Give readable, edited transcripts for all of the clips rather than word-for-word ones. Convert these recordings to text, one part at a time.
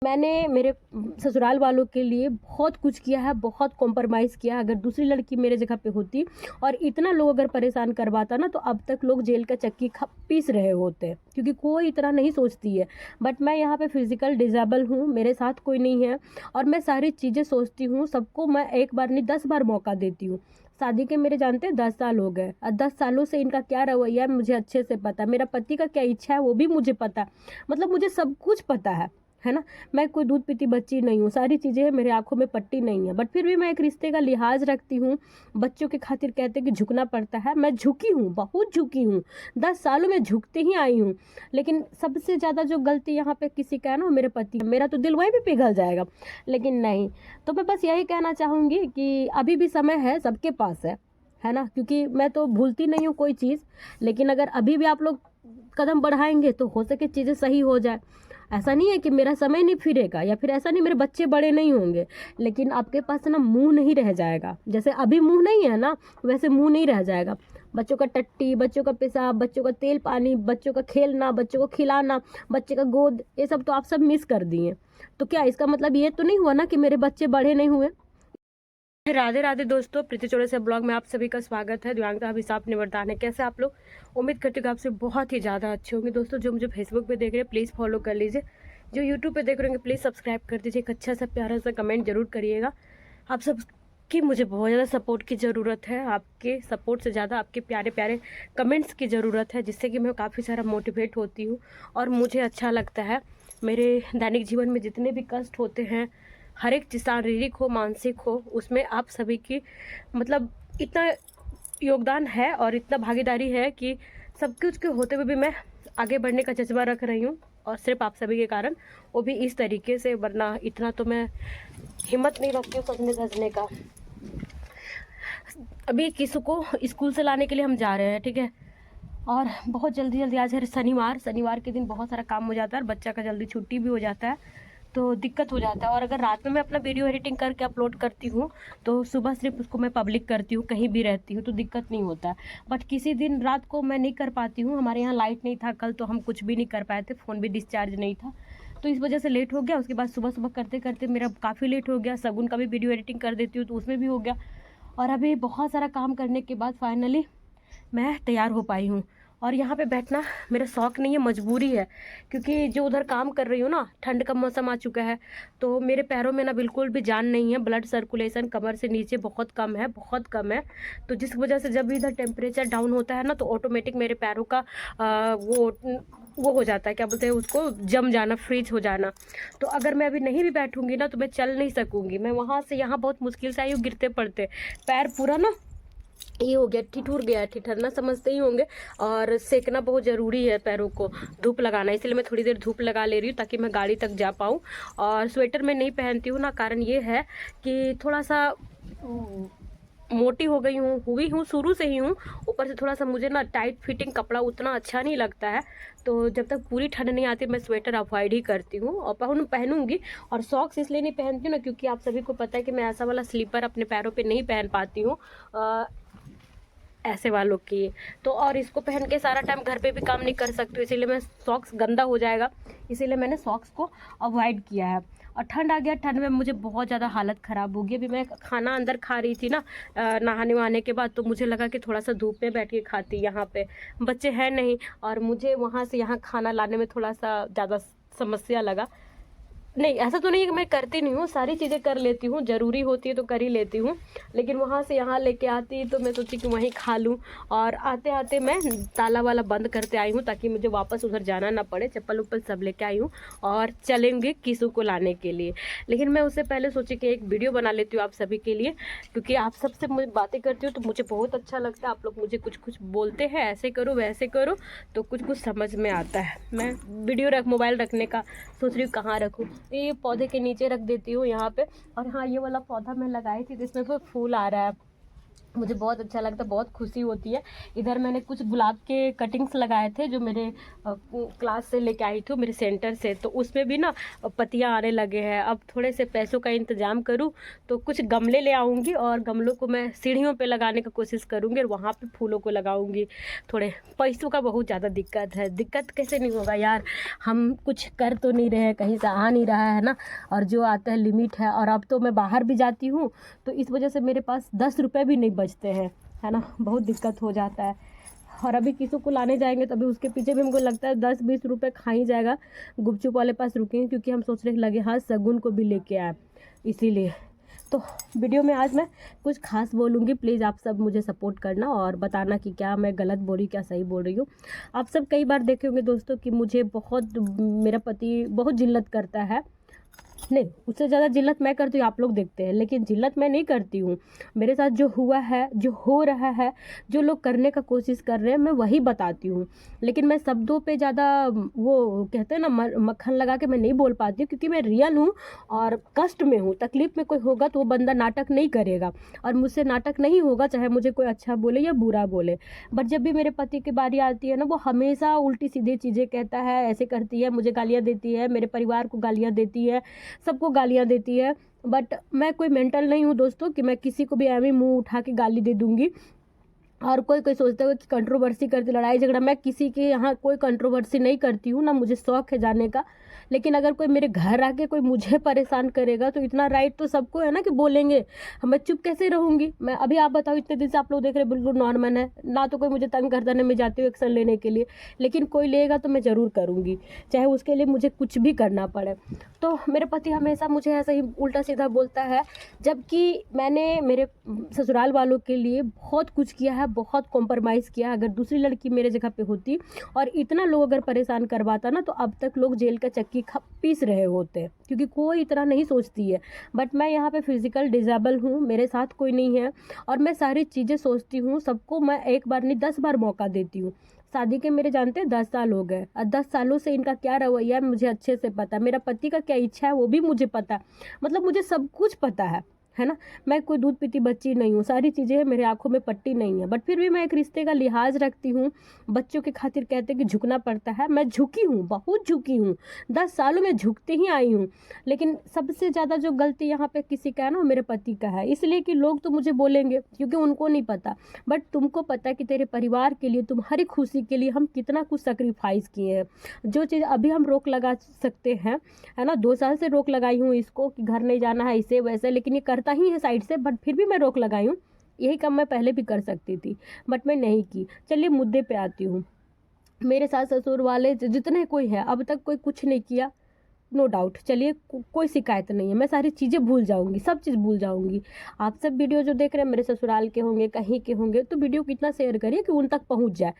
मैंने मेरे ससुराल वालों के लिए बहुत कुछ किया है, बहुत कॉम्प्रोमाइज़ किया है। अगर दूसरी लड़की मेरे जगह पे होती और इतना लोग अगर परेशान करवाता ना, तो अब तक लोग जेल का चक्की पीस रहे होते, क्योंकि कोई इतना नहीं सोचती है। बट मैं यहाँ पे फिजिकल डिजेबल हूँ, मेरे साथ कोई नहीं है और मैं सारी चीज़ें सोचती हूँ। सबको मैं एक बार नहीं 10 बार मौका देती हूँ। शादी के मेरे जानते हैं 10 साल हो गए और 10 सालों से इनका क्या रवैया है मुझे अच्छे से पता है। मेरा पति का क्या इच्छा है वो भी मुझे पता है। मतलब मुझे सब कुछ पता है ना। मैं कोई दूध पीती बच्ची नहीं हूँ, सारी चीज़ें मेरे आंखों में पट्टी नहीं है। बट फिर भी मैं एक रिश्ते का लिहाज रखती हूँ। बच्चों के खातिर कहते हैं कि झुकना पड़ता है, मैं झुकी हूँ, बहुत झुकी हूँ। 10 सालों में झुकते ही आई हूँ। लेकिन सबसे ज़्यादा जो गलती यहाँ पे किसी का है ना, वो मेरे पति। मेरा तो दिल वहीं पे पिघल जाएगा, लेकिन नहीं। तो मैं बस यही कहना चाहूँगी कि अभी भी समय है, सबके पास है ना। क्योंकि मैं तो भूलती नहीं हूँ कोई चीज़, लेकिन अगर अभी भी आप लोग कदम बढ़ाएंगे तो हो सके चीज़ें सही हो जाए। ऐसा नहीं है कि मेरा समय नहीं फिरेगा, या फिर ऐसा नहीं मेरे बच्चे बड़े नहीं होंगे, लेकिन आपके पास ना मुंह नहीं रह जाएगा। जैसे अभी मुंह नहीं है ना, वैसे मुंह नहीं रह जाएगा। बच्चों का टट्टी, बच्चों का पेशाब, बच्चों का तेल पानी, बच्चों का खेलना, बच्चों को खिलाना, बच्चे का गोद, ये सब तो आप सब मिस कर दिए। तो क्या इसका मतलब ये तो नहीं हुआ ना कि मेरे बच्चे बड़े नहीं हुए। राधे राधे दोस्तों, प्रीति चौड़े से ब्लॉग में आप सभी का स्वागत है। दिव्यांगता अभिशाप निवर्तान है। कैसे आप लोग? उम्मीद करती हूँ कि आपसे बहुत ही ज़्यादा अच्छे होंगे। दोस्तों जो मुझे फेसबुक पे देख रहे हैं प्लीज़ फॉलो कर लीजिए, जो यूट्यूब पे देख रहे होंगे प्लीज़ सब्सक्राइब कर दीजिए। एक अच्छा सा प्यारा सा कमेंट जरूर करिएगा। आप सब की मुझे बहुत ज़्यादा सपोर्ट की ज़रूरत है। आपके सपोर्ट से ज़्यादा आपके प्यारे प्यारे कमेंट्स की ज़रूरत है, जिससे कि मैं काफ़ी सारा मोटिवेट होती हूँ और मुझे अच्छा लगता है। मेरे दैनिक जीवन में जितने भी कष्ट होते हैं, हर एक चीज़ शारीरिक हो मानसिक हो, उसमें आप सभी की मतलब इतना योगदान है और इतना भागीदारी है कि सब कुछ के होते हुए भी मैं आगे बढ़ने का जज्बा रख रही हूँ। और सिर्फ आप सभी के कारण, वो भी इस तरीके से, वरना इतना तो मैं हिम्मत नहीं रखती हूँ सजने धजने का। अभी किसी को स्कूल से लाने के लिए हम जा रहे हैं, ठीक है। और बहुत जल्दी जल्दी, आज है शनिवार के दिन बहुत सारा काम हो जाता है और बच्चा का जल्दी छुट्टी भी हो जाता है, तो दिक्कत हो जाता है। और अगर रात में मैं अपना वीडियो एडिटिंग करके अपलोड करती हूँ तो सुबह सिर्फ उसको मैं पब्लिक करती हूँ, कहीं भी रहती हूँ तो दिक्कत नहीं होता। बट किसी दिन रात को मैं नहीं कर पाती हूँ। हमारे यहाँ लाइट नहीं था कल, तो हम कुछ भी नहीं कर पाए थे, फ़ोन भी डिस्चार्ज नहीं था, तो इस वजह से लेट हो गया। उसके बाद सुबह सुबह करते करते मेरा काफ़ी लेट हो गया। सगुन का भी वीडियो एडिटिंग कर देती हूँ तो उसमें भी हो गया। और अभी बहुत सारा काम करने के बाद फाइनली मैं तैयार हो पाई हूँ। और यहाँ पे बैठना मेरा शौक़ नहीं है, मजबूरी है। क्योंकि जो उधर काम कर रही हूँ ना, ठंड का मौसम आ चुका है, तो मेरे पैरों में ना बिल्कुल भी जान नहीं है। ब्लड सर्कुलेशन कमर से नीचे बहुत कम है, बहुत कम है। तो जिस वजह से जब भी इधर टेम्परेचर डाउन होता है ना, तो ऑटोमेटिक मेरे पैरों का वो हो जाता है, क्या बोलते हैं उसको, जम जाना, फ्रीज हो जाना। तो अगर मैं अभी नहीं भी बैठूंगी ना तो मैं चल नहीं सकूंगी। मैं वहाँ से यहाँ बहुत मुश्किल से आई हूँ, गिरते पड़ते पैर पूरा ना ये हो गया, ठिठुर गया। ठिठुरना समझते ही होंगे। और सेकना बहुत ज़रूरी है पैरों को, धूप लगाना, इसलिए मैं थोड़ी देर धूप लगा ले रही हूँ ताकि मैं गाड़ी तक जा पाऊँ। और स्वेटर मैं नहीं पहनती हूँ ना, कारण ये है कि थोड़ा सा मोटी हो गई हूँ, हुई हूँ, शुरू से ही हूँ। ऊपर से थोड़ा सा मुझे ना टाइट फिटिंग कपड़ा उतना अच्छा नहीं लगता है, तो जब तक पूरी ठंड नहीं आती मैं स्वेटर अवॉइड ही करती हूँ। और पहनूंगी। और सॉक्स इसलिए नहीं पहनती हूँ ना, क्योंकि आप सभी को पता है कि मैं ऐसा वाला स्लीपर अपने पैरों पे नहीं पहन पाती हूँ, ऐसे वालों की। तो और इसको पहन के सारा टाइम घर पे भी काम नहीं कर सकती, इसीलिए मैं सॉक्स गंदा हो जाएगा, इसीलिए मैंने सॉक्स को अवॉइड किया है। और ठंड आ गया, ठंड में मुझे बहुत ज़्यादा हालत ख़राब हो गई। अभी मैं खाना अंदर खा रही थी ना नहाने वहाने के बाद, तो मुझे लगा कि थोड़ा सा धूप में बैठ के खाती। यहाँ पे बच्चे हैं नहीं और मुझे वहाँ से यहाँ खाना लाने में थोड़ा सा ज़्यादा समस्या लगा। नहीं, ऐसा तो नहीं है कि मैं करती नहीं हूँ, सारी चीज़ें कर लेती हूँ, ज़रूरी होती है तो कर ही लेती हूँ। लेकिन वहाँ से यहाँ लेके आती तो मैं सोची कि वहीं खा लूँ। और आते आते मैं ताला वाला बंद करते आई हूँ ताकि मुझे वापस उधर जाना ना पड़े। चप्पल उप्पल सब लेके आई हूँ और चलेंगे किसू को लाने के लिए। लेकिन मैं उससे पहले सोची कि एक वीडियो बना लेती हूँ आप सभी के लिए, क्योंकि आप सबसे मुझे बातें करती हूँ तो मुझे बहुत अच्छा लगता है। आप लोग मुझे कुछ कुछ बोलते हैं, ऐसे करो वैसे करो, तो कुछ कुछ समझ में आता है। मैं वीडियो मोबाइल रखने का सोच रही हूँ कहाँ रखूँ। ये पौधे के नीचे रख देती हूँ यहाँ पे। और हाँ, ये वाला पौधा मैं लगाई थी जिसमें फिर फूल आ रहा है, मुझे बहुत अच्छा लगता है, बहुत खुशी होती है। इधर मैंने कुछ गुलाब के कटिंग्स लगाए थे जो मेरे क्लास से लेके आई थी, मेरे सेंटर से, तो उसमें भी ना पत्तियां आने लगे हैं। अब थोड़े से पैसों का इंतज़ाम करूँ तो कुछ गमले ले आऊँगी और गमलों को मैं सीढ़ियों पे लगाने की कोशिश करूँगी और वहाँ पे फूलों को लगाऊँगी। थोड़े पैसों का बहुत ज़्यादा दिक्कत है। दिक्कत कैसे नहीं होगा यार, हम कुछ कर तो नहीं रहे हैं, कहीं से आ नहीं रहा है ना, और जो आता है लिमिट है। और अब तो मैं बाहर भी जाती हूँ तो इस वजह से मेरे पास 10 रुपये भी नहीं बचते हैं, है ना, बहुत दिक्कत हो जाता है। और अभी किसी को लाने जाएंगे तो अभी उसके पीछे भी हमको लगता है 10-20 रुपये खा ही जाएगा। गुपचुप वाले पास रुकेंगे क्योंकि हम सोच रहे लगे हाँ शगुन को भी लेके आए, इसीलिए। तो वीडियो में आज मैं कुछ खास बोलूँगी, प्लीज़ आप सब मुझे सपोर्ट करना और बताना कि क्या मैं गलत बोल रही, क्या सही बोल रही हूँ। आप सब कई बार देखे होंगे दोस्तों कि मुझे बहुत, मेरा पति बहुत जिल्लत करता है। नहीं, उससे ज़्यादा जिल्लत मैं करती हूँ, आप लोग देखते हैं, लेकिन जिल्लत मैं नहीं करती हूँ। मेरे साथ जो हुआ है, जो हो रहा है, जो लोग करने का कोशिश कर रहे हैं, मैं वही बताती हूँ। लेकिन मैं शब्दों पे ज़्यादा, वो कहते हैं ना, मक्खन लगा के मैं नहीं बोल पाती हूँ, क्योंकि मैं रियल हूँ और कष्ट में हूँ। तकलीफ़ में कोई होगा तो वो बंदा नाटक नहीं करेगा, और मुझसे नाटक नहीं होगा, चाहे मुझे कोई अच्छा बोले या बुरा बोले। बट जब भी मेरे पति की बारी आती है ना, वो हमेशा उल्टी सीधी चीज़ें कहता है, ऐसे करती है, मुझे गालियाँ देती है, मेरे परिवार को गालियाँ देती है, सबको गालियाँ देती है। बट मैं कोई मेंटल नहीं हूँ दोस्तों कि मैं किसी को भी ऐਵੇਂ मुंह उठा के गाली दे दूँगी। और कोई कोई सोचता है कि कंट्रोवर्सी करती, लड़ाई झगड़ा, मैं किसी के यहाँ कोई कंट्रोवर्सी नहीं करती हूँ, ना मुझे शौक़ है जाने का। लेकिन अगर कोई मेरे घर आके कोई मुझे परेशान करेगा तो इतना राइट तो सबको है ना कि बोलेंगे। मैं चुप कैसे रहूँगी? मैं अभी, आप बताओ, इतने दिन से आप लोग देख रहे हैं बिल्कुल नॉर्मल है ना, तो कोई मुझे तंग करता ना मैं जाती हूँ एक्शन लेने के लिए। लेकिन कोई लेगा तो मैं ज़रूर करूँगी, चाहे उसके लिए मुझे कुछ भी करना पड़े। तो मेरे पति हमेशा मुझे ऐसा ही उल्टा सीधा बोलता है, जबकि मैंने मेरे ससुराल वालों के लिए बहुत कुछ किया है, बहुत कॉम्प्रोमाइज़ किया है। अगर दूसरी लड़की मेरे जगह पे होती और इतना लोग अगर परेशान करवाता ना, तो अब तक लोग जेल का चक्की पीस रहे होते, क्योंकि कोई इतना नहीं सोचती है। बट मैं यहाँ पे फिजिकल डिसेबल हूँ, मेरे साथ कोई नहीं है, और मैं सारी चीज़ें सोचती हूँ, सबको मैं एक बार नहीं 10 बार मौका देती हूँ। शादी के मेरे जानते हैं 10 साल हो गए, और 10 सालों से इनका क्या रवैया है मुझे अच्छे से पता है। मेरा पति का क्या इच्छा है वो भी मुझे पता है, मतलब मुझे सब कुछ पता है ना। मैं कोई दूध पीती बच्ची नहीं हूँ, सारी चीज़ें मेरे आंखों में पट्टी नहीं है। बट फिर भी मैं एक रिश्ते का लिहाज रखती हूँ। बच्चों के खातिर कहते हैं कि झुकना पड़ता है, मैं झुकी हूँ, बहुत झुकी हूँ, 10 सालों में झुकते ही आई हूँ। लेकिन सबसे ज़्यादा जो गलती यहाँ पे किसी का है ना, वो मेरे पति का है। इसलिए कि लोग तो मुझे बोलेंगे क्योंकि उनको नहीं पता, बट तुमको पता है कि तेरे परिवार के लिए, तुम्हारी खुशी के लिए हम कितना कुछ सेक्रीफाइस किए हैं। जो चीज़ अभी हम रोक लगा सकते हैं, है ना, 2 साल से रोक लगाई हूँ इसको कि घर नहीं जाना है, इसे वैसे, लेकिन ये करता ही है साइड से, बट फिर भी मैं रोक लगाई हूँ। यही काम मैं पहले भी कर सकती थी, बट मैं नहीं की। चलिए मुद्दे पे आती हूँ। मेरे सास ससुर वाले जितने कोई है, अब तक कोई कुछ नहीं किया, नो डाउट। चलिए कोई शिकायत नहीं है, मैं सारी चीज़ें भूल जाऊंगी, सब चीज़ भूल जाऊंगी। आप सब वीडियो जो देख रहे हैं मेरे ससुराल के होंगे, कहीं के होंगे, तो वीडियो कितना शेयर करिए कि उन तक पहुंच जाए।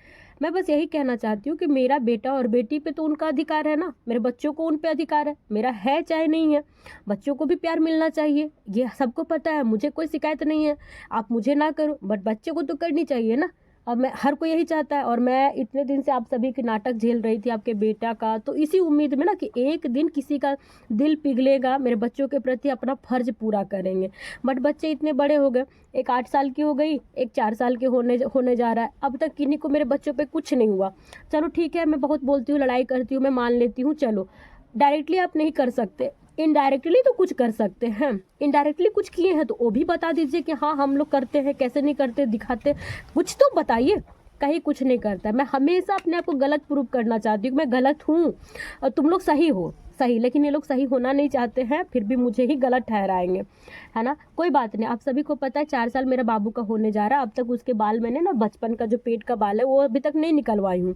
मैं बस यही कहना चाहती हूँ कि मेरा बेटा और बेटी पे तो उनका अधिकार है ना, मेरे बच्चों को उन पे अधिकार है, मेरा है चाहे नहीं है। बच्चों को भी प्यार मिलना चाहिए, ये सबको पता है, मुझे कोई शिकायत नहीं है। आप मुझे ना करो, बट बच्चे को तो करनी चाहिए ना। और मैं, हर कोई यही चाहता है। और मैं इतने दिन से आप सभी के नाटक झेल रही थी आपके बेटा का, तो इसी उम्मीद में ना कि एक दिन किसी का दिल पिघलेगा, मेरे बच्चों के प्रति अपना फर्ज पूरा करेंगे। बट बच्चे इतने बड़े हो गए, एक 8 साल की हो गई, एक 4 साल के होने जा रहा है। अब तक किन्हीं को मेरे बच्चों पे कुछ नहीं हुआ। चलो ठीक है, मैं बहुत बोलती हूँ, लड़ाई करती हूँ, मैं मान लेती हूँ, चलो डायरेक्टली आप नहीं कर सकते, इनडायरेक्टली तो कुछ कर सकते हैं। इनडायरेक्टली कुछ किए हैं तो वो भी बता दीजिए कि हाँ हम लोग करते हैं, कैसे नहीं करते, दिखाते, कुछ तो बताइए। कहीं कुछ नहीं करता। मैं हमेशा अपने आप को गलत प्रूव करना चाहती हूँ, मैं गलत हूँ और तुम लोग सही हो, सही। लेकिन ये लोग सही होना नहीं चाहते हैं, फिर भी मुझे ही गलत ठहराएंगे, है ना। कोई बात नहीं, आप सभी को पता है 4 साल मेरा बाबू का होने जा रहा है। अब तक उसके बाल मैंने ना, बचपन का जो पेट का बाल है वो अभी तक नहीं निकलवाई हूँ।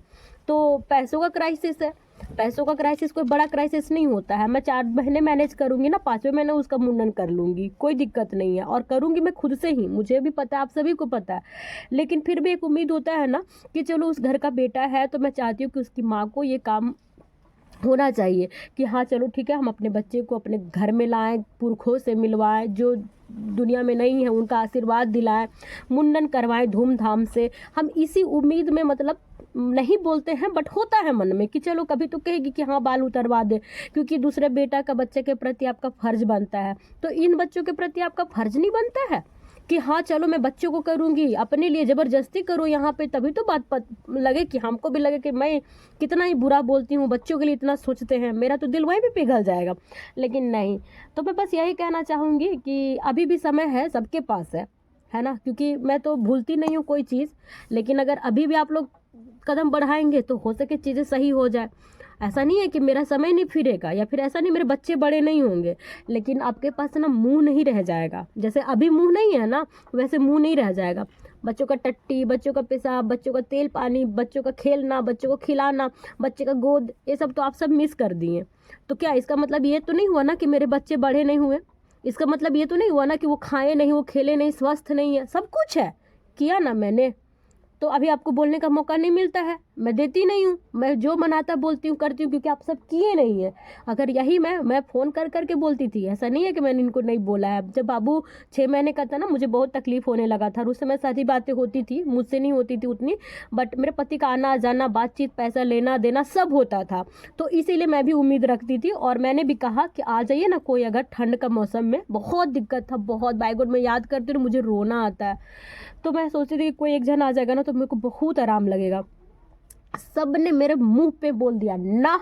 तो पैसों का क्राइसिस है, पैसों का क्राइसिस कोई बड़ा क्राइसिस नहीं होता है। मैं 4 महीने मैनेज करूंगी ना, 5वें महीने उसका मुंडन कर लूंगी, कोई दिक्कत नहीं है। और करूंगी मैं खुद से ही, मुझे भी पता है, आप सभी को पता है। लेकिन फिर भी एक उम्मीद होता है ना कि चलो उस घर का बेटा है, तो मैं चाहती हूँ कि उसकी माँ को ये काम होना चाहिए कि हाँ चलो ठीक है, हम अपने बच्चे को अपने घर में लाएं, पुरखों से मिलवाएं, जो दुनिया में नहीं है उनका आशीर्वाद दिलाएं, मुंडन करवाएं धूमधाम से। हम इसी उम्मीद में, मतलब नहीं बोलते हैं बट होता है मन में कि चलो कभी तो कहेगी कि हाँ बाल उतरवा दे, क्योंकि दूसरे बेटा का बच्चे के प्रति आपका फर्ज बनता है। तो इन बच्चों के प्रति आपका फर्ज नहीं बनता है कि हाँ चलो मैं बच्चों को करूँगी, अपने लिए ज़बरदस्ती करो यहाँ पे, तभी तो बात लगे कि हमको भी लगे कि मैं कितना ही बुरा बोलती हूँ, बच्चों के लिए इतना सोचते हैं, मेरा तो दिल वहीं पे पिघल जाएगा। लेकिन नहीं, तो मैं बस यही कहना चाहूँगी कि अभी भी समय है, सबके पास है ना, क्योंकि मैं तो भूलती नहीं हूँ कोई चीज़, लेकिन अगर अभी भी आप लोग कदम बढ़ाएंगे तो हो सके चीज़ें सही हो जाए। ऐसा नहीं है कि मेरा समय नहीं फिरेगा, या फिर ऐसा नहीं मेरे बच्चे बड़े नहीं होंगे, लेकिन आपके पास ना मुंह नहीं रह जाएगा। जैसे अभी मुंह नहीं है ना, वैसे मुंह नहीं रह जाएगा। बच्चों का टट्टी, बच्चों का पेशाब, बच्चों का तेल पानी, बच्चों का खेलना, बच्चों को खिलाना, बच्चे का गोद, ये सब तो आप सब मिस कर दिए। तो क्या इसका मतलब ये तो नहीं हुआ ना कि मेरे बच्चे बड़े नहीं हुए? इसका मतलब ये तो नहीं हुआ ना कि वो खाए नहीं, वो खेले नहीं, स्वस्थ नहीं है? सब कुछ है, किया ना मैंने। तो अभी आपको बोलने का मौका नहीं मिलता है, मैं देती नहीं हूँ। मैं जो मनाता बोलती हूँ, करती हूँ, क्योंकि आप सब किए नहीं है। अगर यही मैं फ़ोन कर करके बोलती थी, ऐसा नहीं है कि मैंने इनको नहीं बोला है। जब बाबू 6 महीने का था ना, मुझे बहुत तकलीफ होने लगा था, और उस समय सारी बातें होती थी, मुझसे नहीं होती थी उतनी, बट मेरे पति का आना जाना, बातचीत, पैसा लेना देना सब होता था। तो इसीलिए मैं भी उम्मीद रखती थी, और मैंने भी कहा कि आ जाइए ना कोई, अगर ठंड का मौसम में बहुत दिक्कत था, बहुत बाय गॉड मैं याद करती हूँ, मुझे रोना आता है। तो मैं सोचती थी कि कोई एक जन आ जाएगा ना तो मेरे को बहुत आराम लगेगा। सब ने मेरे मुंह पे बोल दिया ना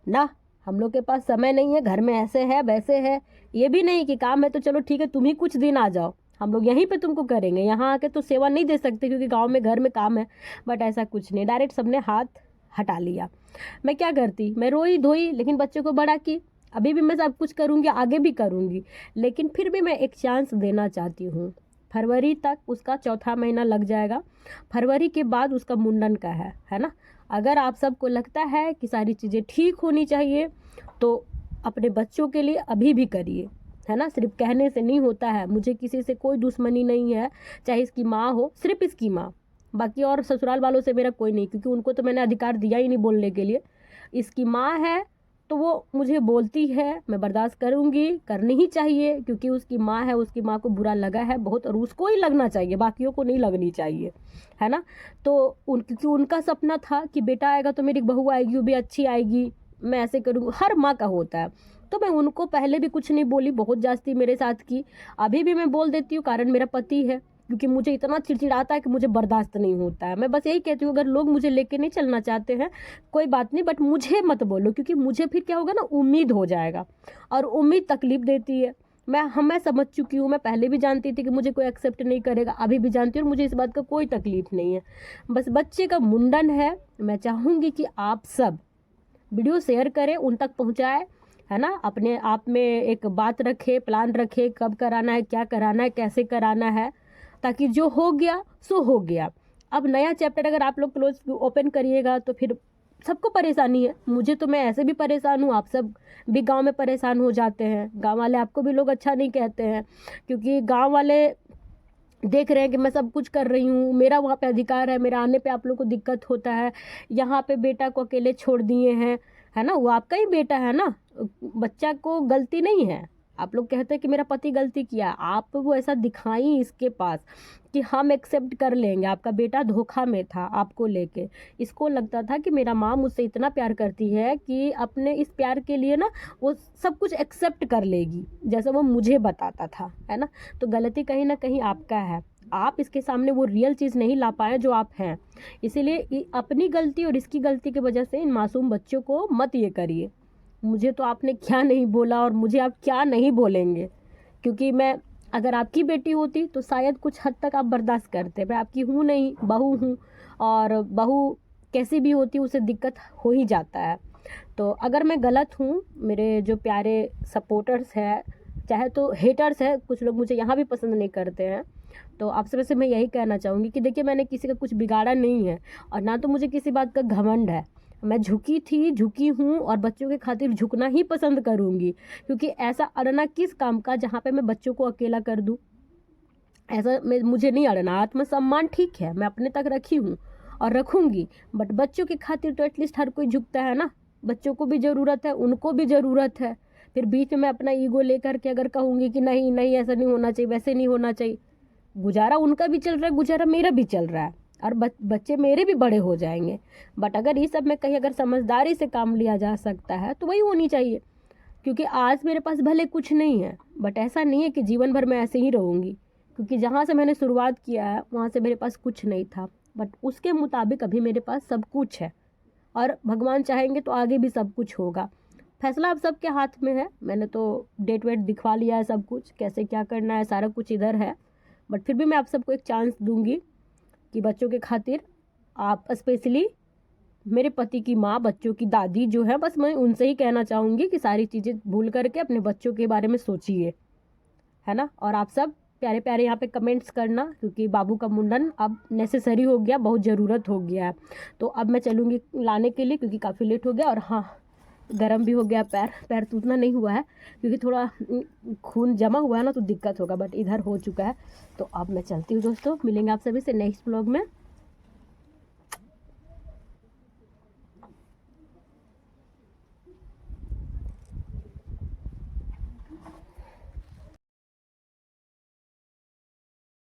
ना, हम लोग के पास समय नहीं है, घर में ऐसे है वैसे है। ये भी नहीं कि काम है तो चलो ठीक है तुम ही कुछ दिन आ जाओ, हम लोग यहीं पे तुमको करेंगे, यहाँ आके तो सेवा नहीं दे सकते क्योंकि गांव में घर में काम है। बट ऐसा कुछ नहीं, डायरेक्ट सबने हाथ हटा लिया। मैं क्या करती, मैं रोई धोई, लेकिन बच्चों को बड़ा की। अभी भी मैं सब कुछ करूँगी, आगे भी करूँगी, लेकिन फिर भी मैं एक चांस देना चाहती हूँ। फरवरी तक उसका चौथा महीना लग जाएगा, फरवरी के बाद उसका मुंडन का है ना। अगर आप सबको लगता है कि सारी चीज़ें ठीक होनी चाहिए तो अपने बच्चों के लिए अभी भी करिए, है ना। सिर्फ कहने से नहीं होता है। मुझे किसी से कोई दुश्मनी नहीं है, चाहे इसकी माँ हो, सिर्फ इसकी माँ, बाकी और ससुराल वालों से मेरा कोई नहीं, क्योंकि उनको तो मैंने अधिकार दिया ही नहीं बोलने के लिए। इसकी माँ है तो वो मुझे बोलती है, मैं बर्दाश्त करूँगी, करनी ही चाहिए, क्योंकि उसकी माँ है, उसकी माँ को बुरा लगा है बहुत, और उसको ही लगना चाहिए, बाकियों को नहीं लगनी चाहिए, है ना। तो क्योंकि उनका सपना था कि बेटा आएगा तो मेरी बहू आएगी, वो भी अच्छी आएगी, मैं ऐसे करूँगी, हर माँ का होता है। तो मैं उनको पहले भी कुछ नहीं बोली, बहुत जास्ती मेरे साथ की, अभी भी मैं बोल देती हूँ, कारण मेरा पति है, क्योंकि मुझे इतना चिड़चिड़ाता है कि मुझे बर्दाश्त नहीं होता है। मैं बस यही कहती हूँ, अगर लोग मुझे लेके नहीं चलना चाहते हैं कोई बात नहीं, बट मुझे मत बोलो, क्योंकि मुझे फिर क्या होगा ना, उम्मीद हो जाएगा, और उम्मीद तकलीफ देती है। मैं समझ चुकी हूँ, मैं पहले भी जानती थी कि मुझे कोई एक्सेप्ट नहीं करेगा, अभी भी जानती हूँ, और मुझे इस बात का कोई तकलीफ नहीं है। बस बच्चे का मुंडन है, मैं चाहूँगी कि आप सब वीडियो शेयर करें, उन तक पहुँचाए, है ना। अपने आप में एक बात रखे, प्लान रखे, कब कराना है, क्या कराना है, कैसे कराना है, ताकि जो हो गया सो हो गया। अब नया चैप्टर अगर आप लोग क्लोज ओपन करिएगा तो फिर सबको परेशानी है। मुझे तो, मैं ऐसे भी परेशान हूँ, आप सब भी गांव में परेशान हो जाते हैं, गांव वाले आपको भी लोग अच्छा नहीं कहते हैं, क्योंकि गांव वाले देख रहे हैं कि मैं सब कुछ कर रही हूँ, मेरा वहाँ पे अधिकार है, मेरा आने पे आप लोग को दिक्कत होता है, यहाँ पे बेटा को अकेले छोड़ दिए हैं, है ना। वो आपका ही बेटा है ना, बच्चा को गलती नहीं है। आप लोग कहते हैं कि मेरा पति गलती किया, आप वो ऐसा दिखाई इसके पास कि हम एक्सेप्ट कर लेंगे, आपका बेटा धोखा में था आपको लेके। इसको लगता था कि मेरा माँ मुझसे इतना प्यार करती है कि अपने इस प्यार के लिए ना वो सब कुछ एक्सेप्ट कर लेगी, जैसा वो मुझे बताता था, है ना। तो गलती कहीं ना कहीं आपका है, आप इसके सामने वो रियल चीज़ नहीं ला पाए जो आप हैं। इसीलिए अपनी गलती और इसकी गलती की वजह से इन मासूम बच्चों को मत ये करिए। मुझे तो आपने क्या नहीं बोला, और मुझे आप क्या नहीं बोलेंगे, क्योंकि मैं अगर आपकी बेटी होती तो शायद कुछ हद तक आप बर्दाश्त करते। मैं आपकी हूँ नहीं, बहू हूँ, और बहू कैसी भी होती उसे दिक्कत हो ही जाता है। तो अगर मैं गलत हूँ, मेरे जो प्यारे सपोर्टर्स हैं, चाहे तो हेटर्स हैं, कुछ लोग मुझे यहाँ भी पसंद नहीं करते हैं, तो आप सबसे से मैं यही कहना चाहूँगी कि देखिए, मैंने किसी का कुछ बिगाड़ा नहीं है, और ना तो मुझे किसी बात का घमंड है। मैं झुकी थी, झुकी हूँ, और बच्चों के खातिर झुकना ही पसंद करूँगी, क्योंकि ऐसा अड़ना किस काम का जहाँ पे मैं बच्चों को अकेला कर दूँ। ऐसा मुझे नहीं अड़ना। आत्मसम्मान ठीक है, मैं अपने तक रखी हूँ और रखूँगी, बट बच्चों की खातिर तो एटलीस्ट हर कोई झुकता है ना। बच्चों को भी ज़रूरत है, उनको भी ज़रूरत है। फिर बीच में मैं अपना ईगो लेकर के अगर कहूँगी कि नहीं नहीं ऐसा नहीं होना चाहिए, वैसे नहीं होना चाहिए, गुजारा उनका भी चल रहा है, गुजारा मेरा भी चल रहा है, और बच्चे मेरे भी बड़े हो जाएंगे। बट अगर इस सब में कहीं अगर समझदारी से काम लिया जा सकता है तो वही होनी चाहिए, क्योंकि आज मेरे पास भले कुछ नहीं है, बट ऐसा नहीं है कि जीवन भर मैं ऐसे ही रहूँगी, क्योंकि जहाँ से मैंने शुरुआत किया है वहाँ से मेरे पास कुछ नहीं था, बट उसके मुताबिक अभी मेरे पास सब कुछ है और भगवान चाहेंगे तो आगे भी सब कुछ होगा। फैसला अब सबके हाथ में है। मैंने तो डेट वेट दिखवा लिया है, सब कुछ कैसे क्या करना है सारा कुछ इधर है, बट फिर भी मैं आप सबको एक चांस दूंगी कि बच्चों के खातिर आप स्पेशली मेरे पति की माँ, बच्चों की दादी जो है, बस मैं उनसे ही कहना चाहूँगी कि सारी चीज़ें भूल करके अपने बच्चों के बारे में सोचिए, है ना। और आप सब प्यारे प्यारे यहाँ पे कमेंट्स करना, क्योंकि बाबू का मुंडन अब नेसेसरी हो गया, बहुत ज़रूरत हो गया है। तो अब मैं चलूँगी लाने के लिए, क्योंकि काफ़ी लेट हो गया। और हाँ, गर्म भी हो गया, पैर तो उतना नहीं हुआ है क्योंकि थोड़ा खून जमा हुआ है ना, तो दिक्कत होगा, बट इधर हो चुका है। तो अब मैं चलती हूँ दोस्तों, मिलेंगे आप सभी से नेक्स्ट ब्लॉग में।